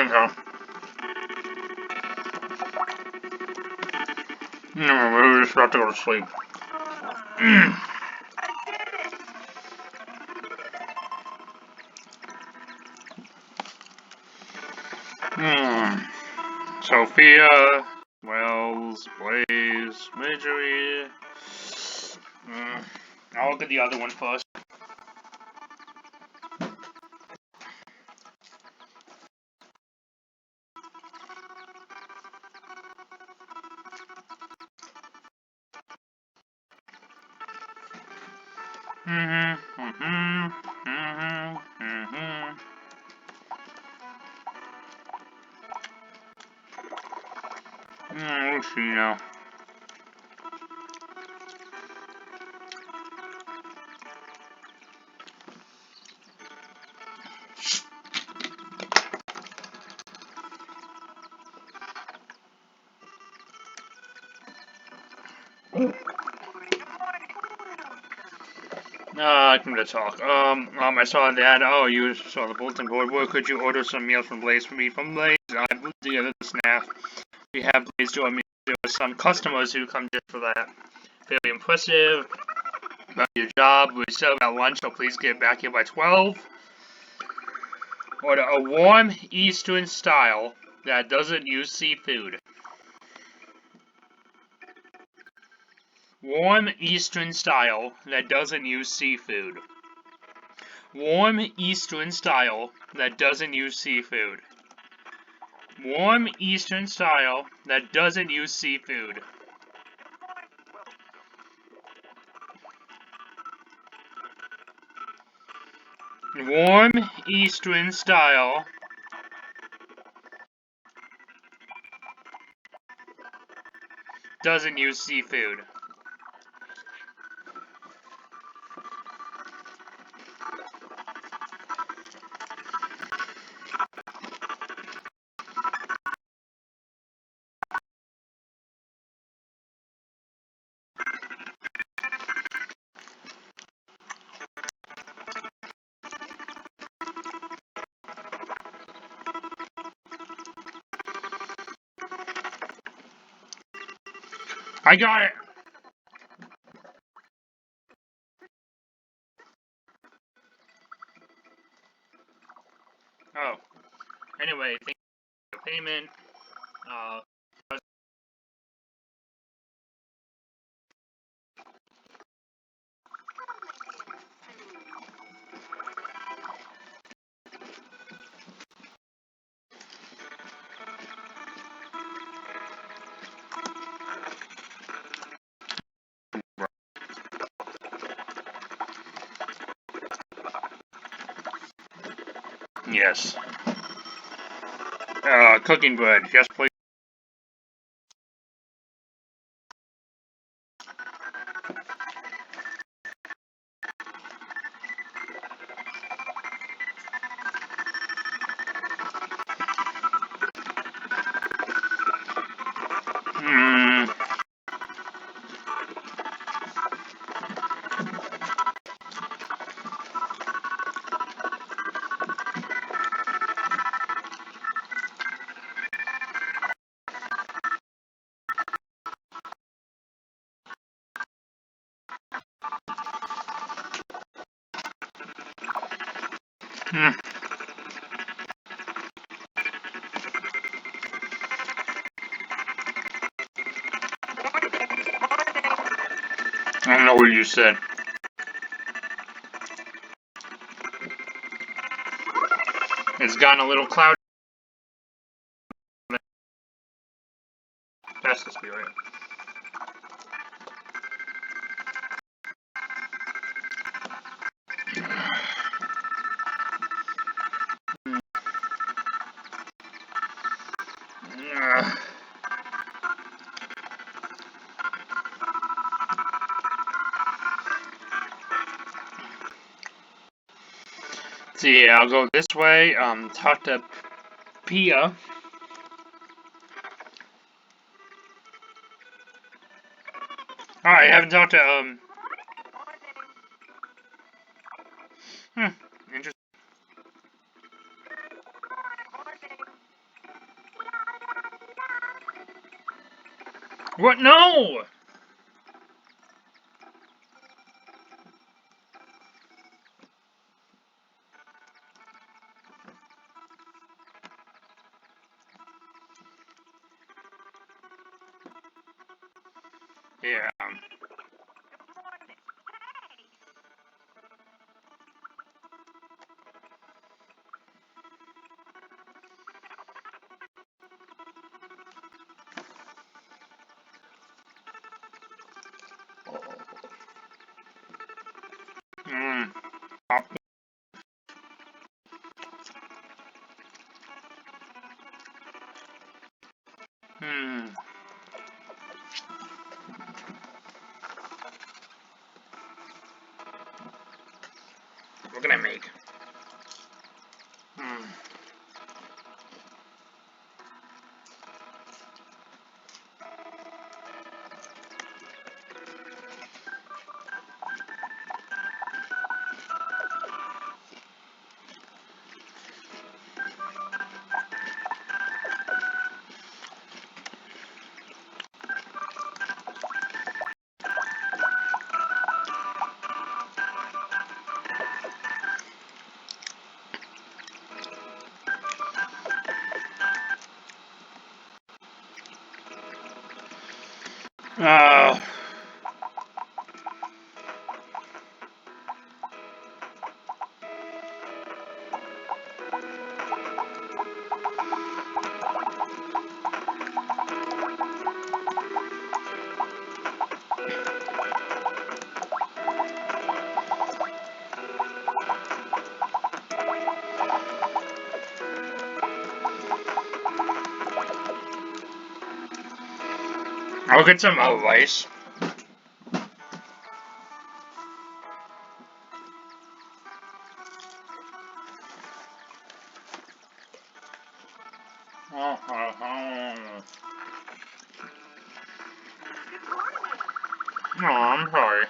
Okay. No, we're just about to go to sleep. Sophia, Wells, Blaze, Marjorie. I'll look at the other one first. Let's see now. I can talk. I saw that. Oh, you saw the bulletin board. Where could you order some meals from Blaze for me? From Blaze, I put together the snack. We have Blaze do. I mean, there were some customers who come just for that. Very impressive. About your job. We serve at lunch, so please get back here by 12. Order a warm Eastern style that doesn't use seafood. Warm Eastern style that doesn't use seafood. Warm Eastern style that doesn't use seafood. Warm Eastern style that doesn't use seafood. Warm Eastern style doesn't use seafood. I got it! Oh. Anyway, thank you for the payment. Yes. Cooking bread. Yes, please. I don't know what you said. It's gotten a little cloudy. That's the spirit. See, I'll go this way. Talk to Pia. Alright, I haven't talked to, interesting. What? No! Yeah. Mm. Hmm. What can I make? Hmm. Uh, I'll get some rice. No, I'm sorry.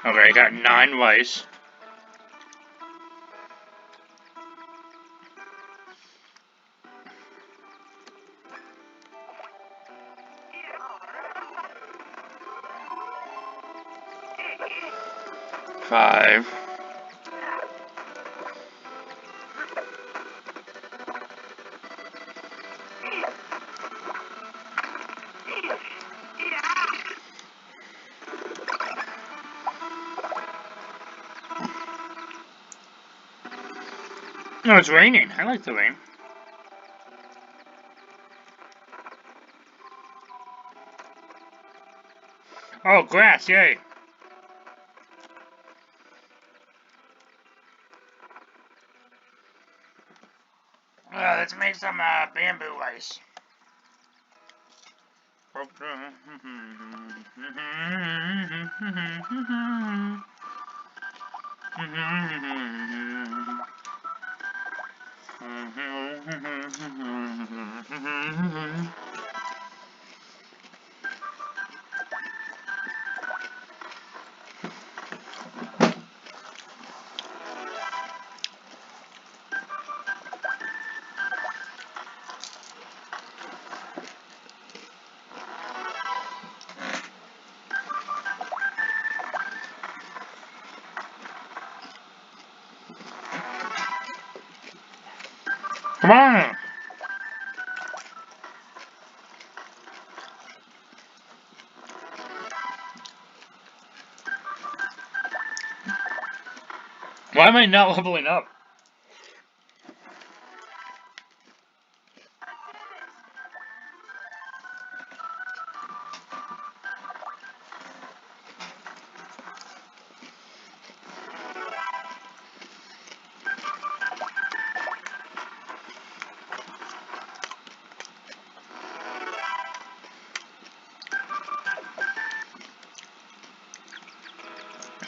Okay, I got 9 rice. Five. No, it's raining. I like the rain. Oh, grass, yay. Let's make some bamboo rice. Come on! Why am I not leveling up?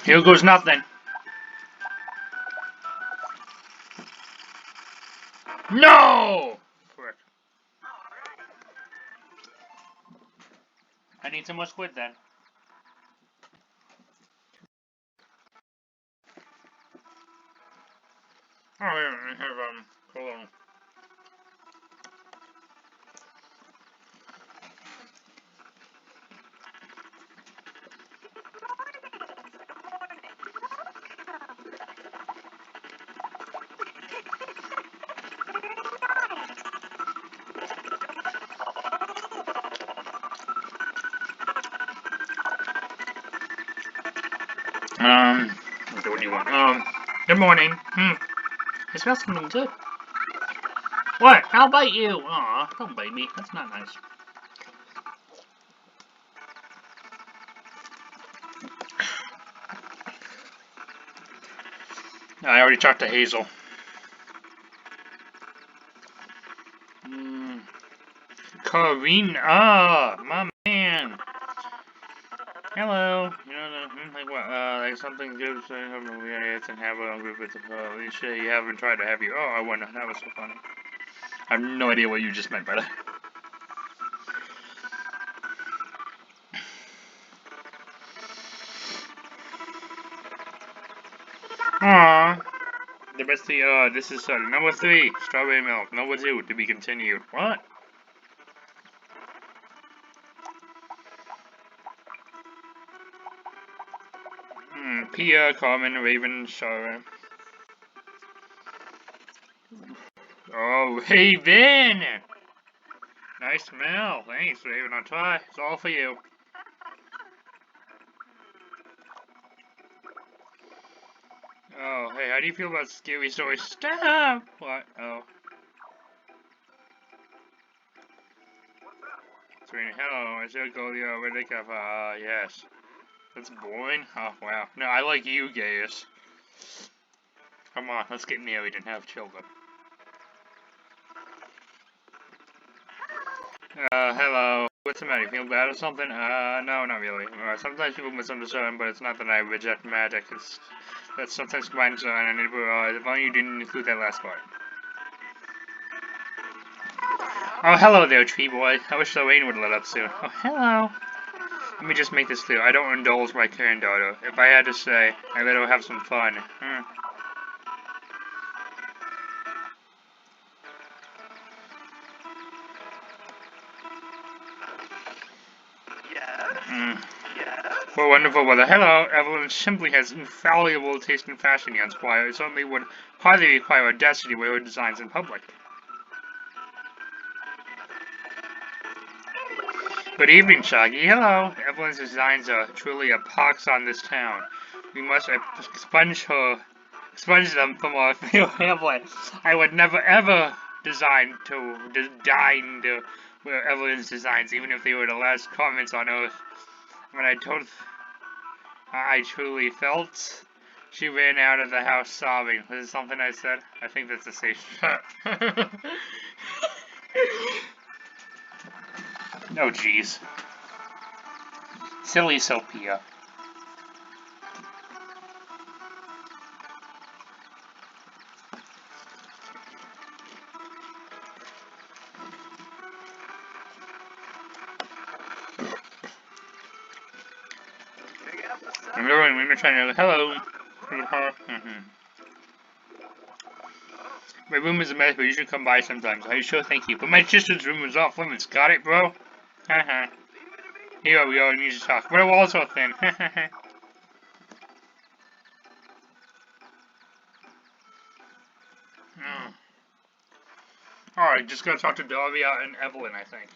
Here goes nothing. No! Frick. I need some more squid then. Oh, yeah, I have, hold on. What do you want? Good morning. It smells something good. What? I'll bite you. Aw, don't bite me. That's not nice. I already talked to Hazel. Karina, my man. Hello. You know, like what? Like something good. So we can have a group with Alicia. You haven't tried to have you. Oh, I wonder. That was so funny. I have no idea what you just meant by that. Aww. The best thing, this is number 3, strawberry milk. Number 2, to be continued. What? Pia, Carmen, Raven, Shara. Oh, Raven! Nice smell. Thanks, Raven. I'll try. It's all for you. Oh, hey, how do you feel about scary stories? Stop! What? Oh. Serena, hello. I should go the Riddick of, yes. That's boring? Oh, wow. No, I like you, Gaius. Come on, let's get married and have children. Hello. What's the matter? You feel bad or something? No, not really. Sometimes people misunderstand, but it's not that I reject magic. It's that sometimes combines, and if only you didn't include that last part. Oh, hello there, tree boy. I wish the rain would let up soon. Oh, hello. Let me just make this clear. I don't indulge my granddaughter. If I had to say, I let her have some fun. For wonderful weather. Hello, Evelyn simply has infallible taste in fashion, young squire. It certainly would hardly require audacity to wear her designs in public. Good evening, Shaggy. Hello. Evelyn's designs are truly a pox on this town. We must expunge them from our family. I would never ever design to deign to wear Evelyn's designs, even if they were the last comments on Earth. When I truly felt, she ran out of the house sobbing. Was it something I said? I think that's a safe shot. Oh, jeez. Silly Sophia. I'm really trying to. Hello. My room is a mess, but you should come by sometimes. Are you sure? Thank you. But my sister's room is off limits. Got it, bro? Haha. Here we go. We need to talk. But the walls are thin. Alright, just gotta talk to Daria and Evelyn, I think.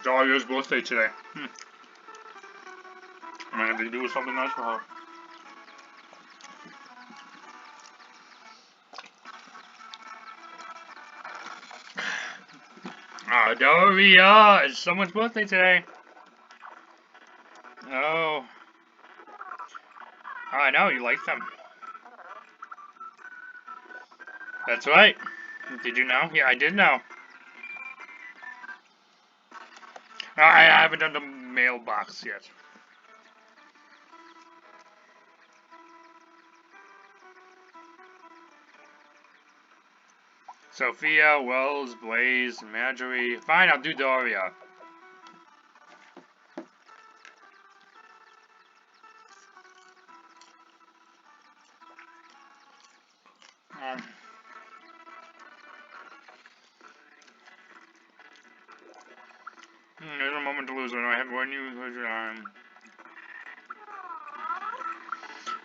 Daria's birthday today. I'm gonna have to do something nice for her. Daria! It's someone's birthday today. Oh. I know, you like them. That's right. Did you know? Yeah, I did know. I haven't done the mailbox yet. Sophia, Wells, Blaze, Marjorie. Fine, I'll do Doria. There's a moment to lose. I have one new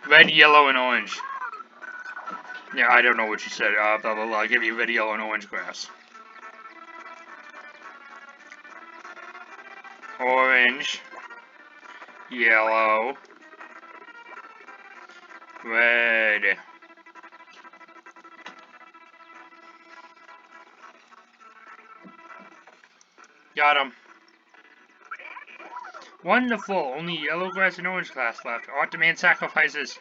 red, yellow, and orange. Yeah, I don't know what you said. Blah, blah, blah. I'll give you red, yellow, and orange grass. Orange. Yellow. Red. Got him. Wonderful. Only yellow grass and orange grass left. Art demand sacrifices.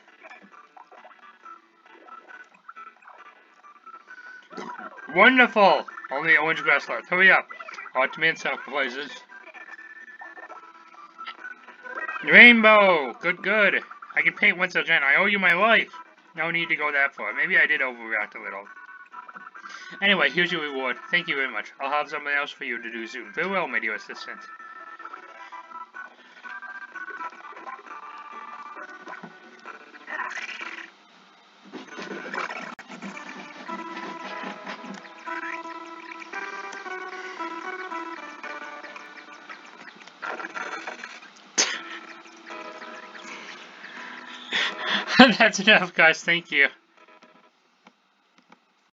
Wonderful. Only orange grass left. Hurry up. Art demand sacrifices. Rainbow. Good, good. I can paint once again. I owe you my life. No need to go that far. Maybe I did overreact a little. Anyway, here's your reward. Thank you very much. I'll have something else for you to do soon. Farewell, my dear assistant. That's enough, guys. Thank you.